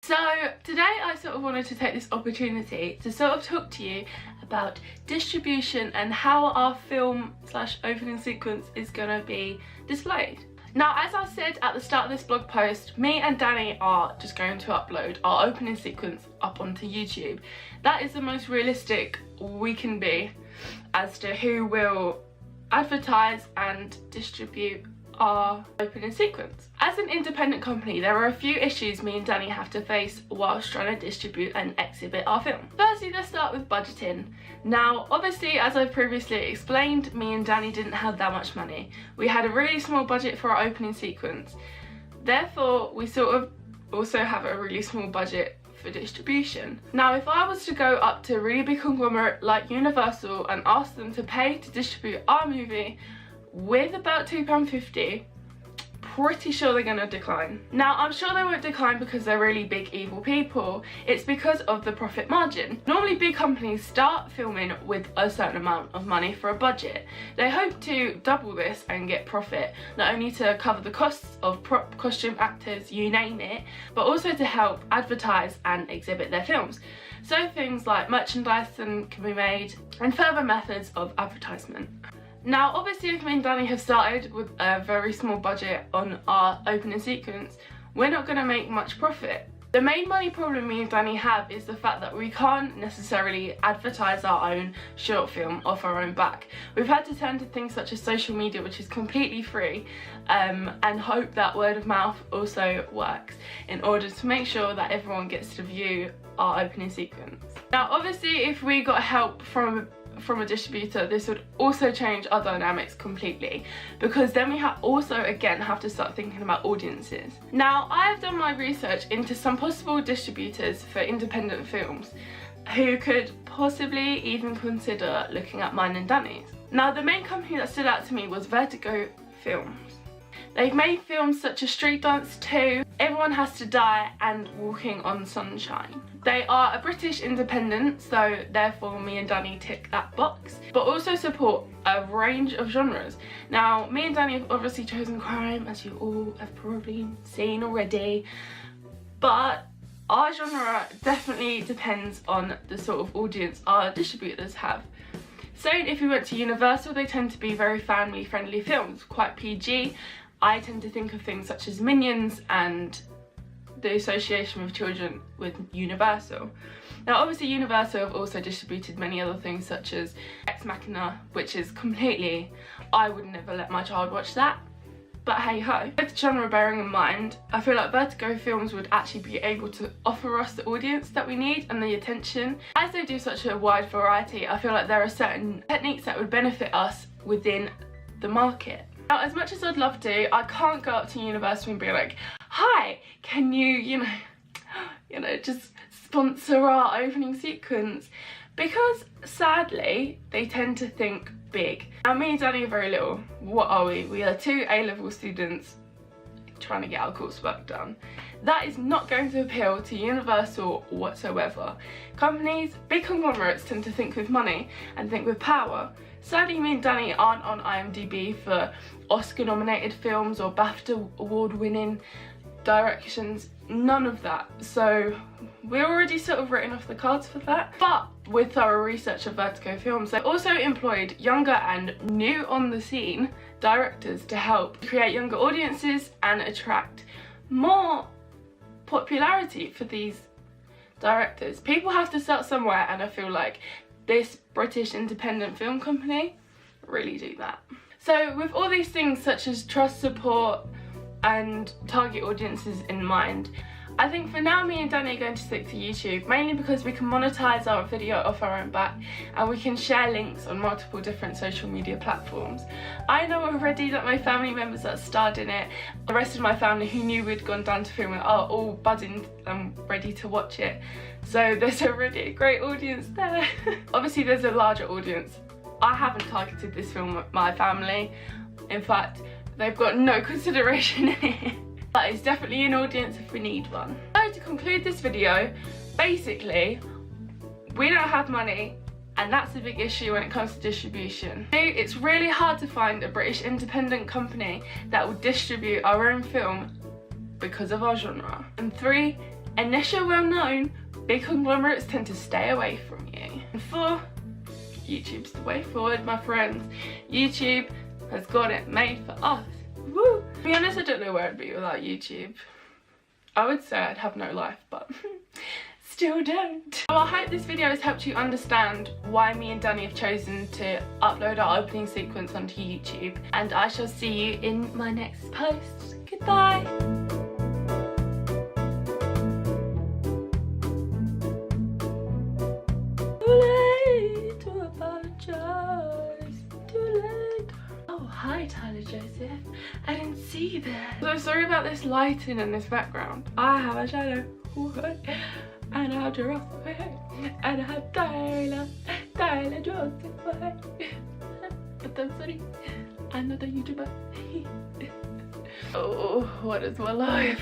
So today I sort of wanted to take this opportunity to sort of talk to you about distribution and how our film / opening sequence is going to be displayed. Now, as I said at the start of this blog post, me and Danny are just going to upload our opening sequence up onto YouTube. That is the most realistic we can be as to who will advertise and distribute our opening sequence. As an independent company, there are a few issues me and Danny have to face whilst trying to distribute and exhibit our film. Firstly, let's start with budgeting. Now, obviously, as I've previously explained, me and Danny didn't have that much money. We had a really small budget for our opening sequence. Therefore, we sort of also have a really small budget for distribution. Now, if I was to go up to a really big conglomerate like Universal and ask them to pay to distribute our movie with about £2.50, pretty sure they're going to decline. Now, I'm sure they won't decline because they're really big evil people. It's because of the profit margin. Normally big companies start filming with a certain amount of money for a budget. They hope to double this and get profit, not only to cover the costs of prop, costume, actors, you name it, but also to help advertise and exhibit their films. So things like merchandise can be made and further methods of advertisement. Now, obviously, if me and Danny have started with a very small budget on our opening sequence, we're not going to make much profit. The main money problem me and Danny have is the fact that we can't necessarily advertise our own short film off our own back. We've had to turn to things such as social media, which is completely free, and hope that word of mouth also works in order to make sure that everyone gets to view our opening sequence. Now, obviously, if we got help from a distributor, this would also change our dynamics completely, because then we also again have to start thinking about audiences. Now, I have done my research into some possible distributors for independent films who could possibly even consider looking at mine and Danny's. Now, the main company that stood out to me was Vertigo Films. They've made films such as Street Dance 2, Everyone Has to Die and Walking on Sunshine. They are a British independent, so therefore me and Danny tick that box, but also support a range of genres. Now, me and Danny have obviously chosen crime, as you all have probably seen already, but our genre definitely depends on the sort of audience our distributors have. So if we went to Universal, they tend to be very family friendly films, quite PG. I tend to think of things such as Minions and the association with children with Universal. Now, obviously Universal have also distributed many other things such as Ex Machina, which is completely, I would never let my child watch that, but hey ho. With genre bearing in mind, I feel like Vertigo Films would actually be able to offer us the audience that we need and the attention. As they do such a wide variety, I feel like there are certain techniques that would benefit us within the market. Now, as much as I'd love to, I can't go up to Universal and be like, hi, can you just sponsor our opening sequence? Because sadly, they tend to think big. Now, me and Danny are very little. What are we? We are two A-level students trying to get our coursework done. That is not going to appeal to Universal whatsoever. Companies, big conglomerates, tend to think with money and think with power. Sadly, me and Danny aren't on IMDb for Oscar-nominated films or BAFTA award-winning directions, none of that. So we're already sort of written off the cards for that. But with thorough research of Vertigo Films, they've also employed younger and new on the scene directors to help create younger audiences and attract more popularity for these directors. People have to start somewhere, and I feel like this British independent film company really do that. So with all these things such as trust, support and target audiences in mind, I think for now me and Danny are going to stick to YouTube, mainly because we can monetize our video off our own back and we can share links on multiple different social media platforms. I know already that my family members that starred in it, the rest of my family who knew we'd gone down to film it, are all buzzing and ready to watch it. So there's already a great audience there. Obviously there's a larger audience. I haven't targeted this film with my family. In fact, they've got no consideration in it. But it's definitely an audience if we need one. So to conclude this video, basically, we don't have money, and that's a big issue when it comes to distribution. Two, it's really hard to find a British independent company that will distribute our own film because of our genre. And three, unless you're well known, big conglomerates tend to stay away from you. And for YouTube's the way forward, my friends. YouTube has got it made for us. Woo! To be honest, I don't know where I'd be without YouTube. I would say I'd have no life, but still don't. So I hope this video has helped you understand why me and Danny have chosen to upload our opening sequence onto YouTube, and I shall see you in my next post. Goodbye! Hi Tyler Joseph, I didn't see you there. So sorry about this lighting in this background. I have a shadow, and I have Joseph, and I have Tyler Joseph. But I'm sorry, I'm not a YouTuber. Oh, what is my life?